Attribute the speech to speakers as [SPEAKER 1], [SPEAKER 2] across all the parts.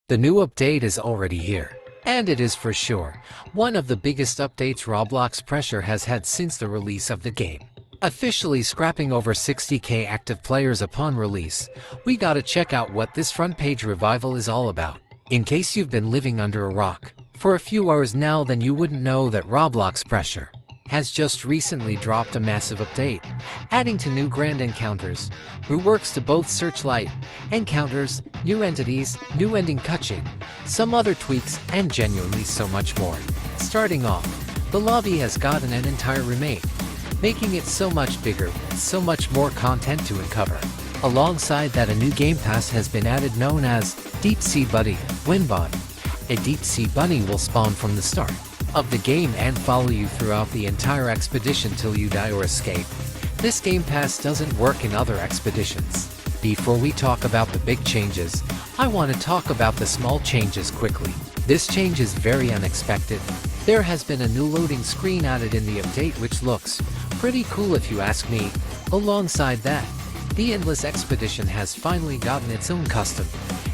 [SPEAKER 1] The new update is already here, and it is for sure one of the biggest updates Roblox Pressure has had since the release of the game. Officially scrapping over 60k active players upon release, we gotta check out what this front page revival is all about. In case you've been living under a rock for a few hours now, then you wouldn't know that Roblox Pressure has just recently dropped a massive update, adding to new grand encounters, reworks to both Searchlight encounters, new entities, new ending cutscene, some other tweaks, and genuinely so much more. Starting off, the lobby has gotten an entire remake, making it so much bigger, so much more content to uncover. Alongside that, a new game pass has been added known as Deep Sea Bunny Winbot. A deep sea bunny will spawn from the start of the game and follow you throughout the entire expedition till you die or escape. This game pass doesn't work in other expeditions. Before we talk about the big changes, I want to talk about the small changes quickly. This change is very unexpected. There has been a new loading screen added in the update which looks pretty cool if you ask me. Alongside that, the Endless Expedition has finally gotten its own custom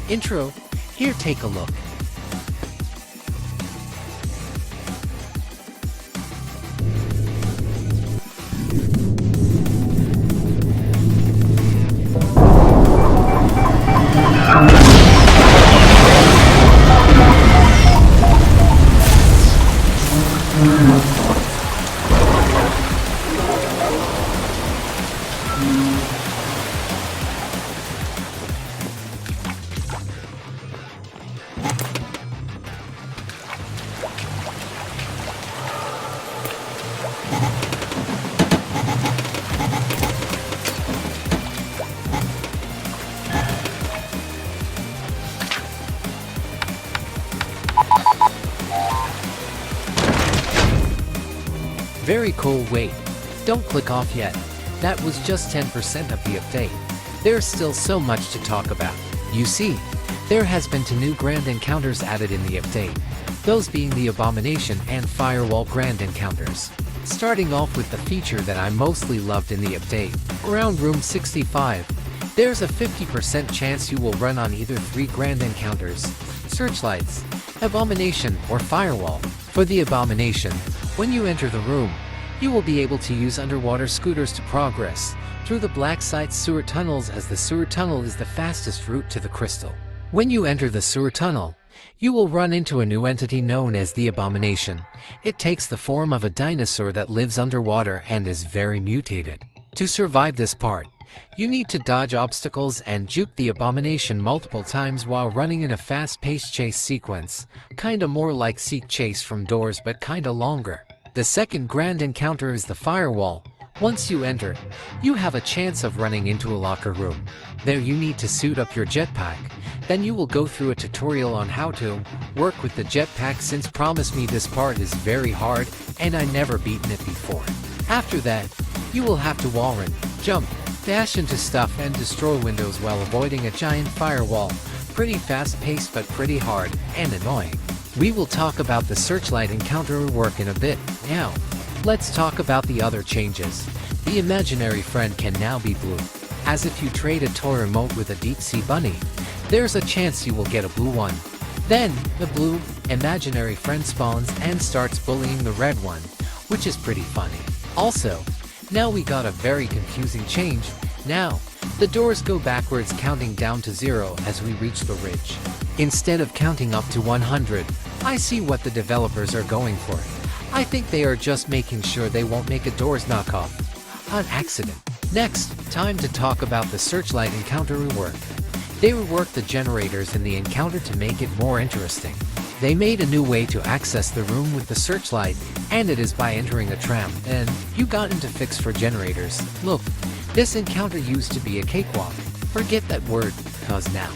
[SPEAKER 1] intro. Here, take a look. Very cool. Wait, don't click off yet. That was just 10% of the update. There's still so much to talk about. You see, there has been 2 new grand encounters added in the update, those being the Abomination and Firewall grand encounters. Starting off with the feature that I mostly loved in the update, around room 65, there's a 50% chance you will run on either 3 grand encounters, Searchlights, Abomination, or Firewall. For the Abomination, when you enter the room, you will be able to use underwater scooters to progress through the black site sewer tunnels, as the sewer tunnel is the fastest route to the crystal. When you enter the sewer tunnel, you will run into a new entity known as the Abomination. It takes the form of a dinosaur that lives underwater and is very mutated. To survive this part, you need to dodge obstacles and juke the Abomination multiple times while running in a fast-paced chase sequence, kinda more like Seek Chase from Doors but kinda longer. The second grand encounter is the Firewall. Once you enter, you have a chance of running into a locker room. There you need to suit up your jetpack. Then you will go through a tutorial on how to work with the jetpack, since promise me this part is very hard and I never beaten it before. After that, you will have to wall run, jump, dash into stuff and destroy windows while avoiding a giant firewall. Pretty fast-paced but pretty hard and annoying. We will talk about the Searchlight encounter rework in a bit. Now, let's talk about the other changes. The imaginary friend can now be blue, as if you trade a toy remote with a deep sea bunny, there's a chance you will get a blue one. Then, the blue imaginary friend spawns and starts bullying the red one, which is pretty funny. Also, now we got a very confusing change. Now, the doors go backwards, counting down to 0 as we reach the ridge. Instead of counting up to 100, I see what the developers are going for. I think they are just making sure they won't make a doors knockoff on accident. Next, time to talk about the Searchlight encounter rework. They reworked the generators in the encounter to make it more interesting. They made a new way to access the room with the Searchlight, and it is by entering a tram, and you got into fix for generators. Look, this encounter used to be a cakewalk. Forget that word, cause now,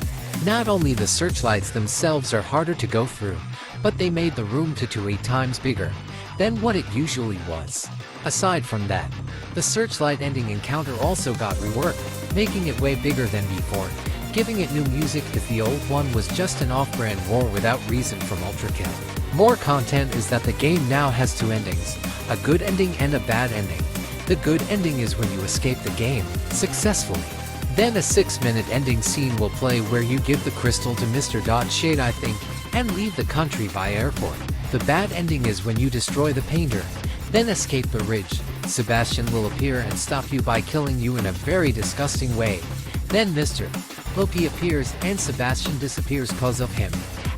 [SPEAKER 1] not only the Searchlights themselves are harder to go through, but they made the room to 8 times bigger than what it usually was. Aside from that, the Searchlight ending encounter also got reworked, making it way bigger than before, giving it new music, as the old one was just an off-brand war without reason from Ultrakill. More content is that the game now has 2 endings, a good ending and a bad ending. The good ending is when you escape the game successfully. Then a 6-minute ending scene will play where you give the crystal to Mr. Shade, I think, and leave the country by airport. The bad ending is when you destroy the painter, then escape the ridge. Sebastian will appear and stop you by killing you in a very disgusting way. Then Mr. Loki appears and Sebastian disappears cause of him,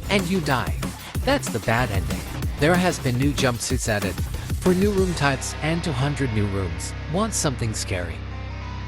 [SPEAKER 1] and you die. That's the bad ending. There has been new jumpsuits added for new room types and 200 new rooms. Want something scary?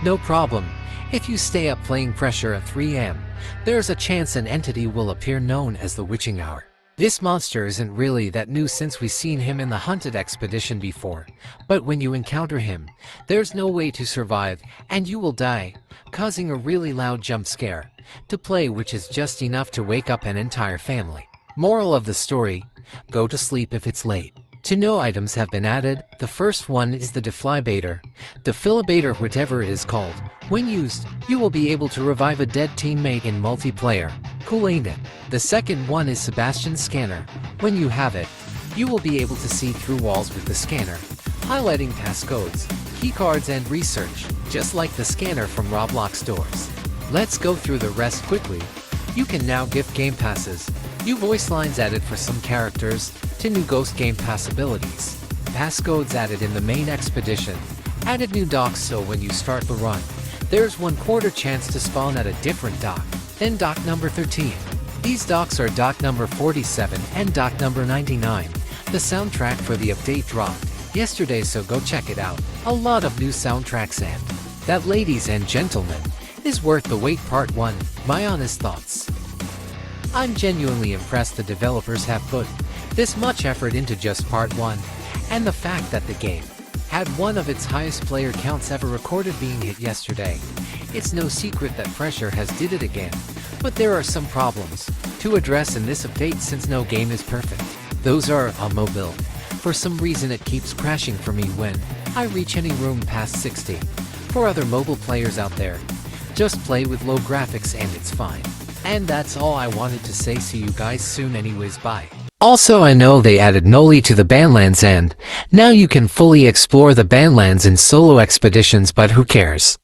[SPEAKER 1] No problem. If you stay up playing Pressure at 3 am, there's a chance an entity will appear known as the Witching Hour. This monster isn't really that new since we've seen him in the Hunted Expedition before, but when you encounter him, there's no way to survive and you will die, causing a really loud jump scare to play, which is just enough to wake up an entire family. Moral of the story: go to sleep if it's late. 2 new items have been added. The first one is the Defibrillator. Defibrillator, whatever it is called. When used, you will be able to revive a dead teammate in multiplayer. Cool, ain't it? The second one is Sebastian's Scanner. When you have it, you will be able to see through walls with the scanner, highlighting passcodes, keycards and research, just like the scanner from Roblox stores. Let's go through the rest quickly. You can now gift game passes. New voice lines added for some characters, to new Ghost Game Pass abilities. Passcodes added in the main expedition. Added new docks, so when you start the run, there's 1/4 chance to spawn at a different dock. Then dock number 13. These docks are dock number 47 and dock number 99. The soundtrack for the update dropped yesterday, so go check it out. A lot of new soundtracks, and that, ladies and gentlemen, is worth the wait. Part 1. My honest thoughts. I'm genuinely impressed the developers have put this much effort into just part 1, and the fact that the game had one of its highest player counts ever recorded being hit yesterday. It's no secret that Pressure has did it again, but there are some problems to address in this update since no game is perfect. Those are on mobile. For some reason it keeps crashing for me when I reach any room past 60. For other mobile players out there, just play with low graphics and it's fine. And that's all I wanted to say. See you guys soon anyways, bye. Also, I know they added Noli to the Badlands, and now you can fully explore the Badlands in solo expeditions, but who cares?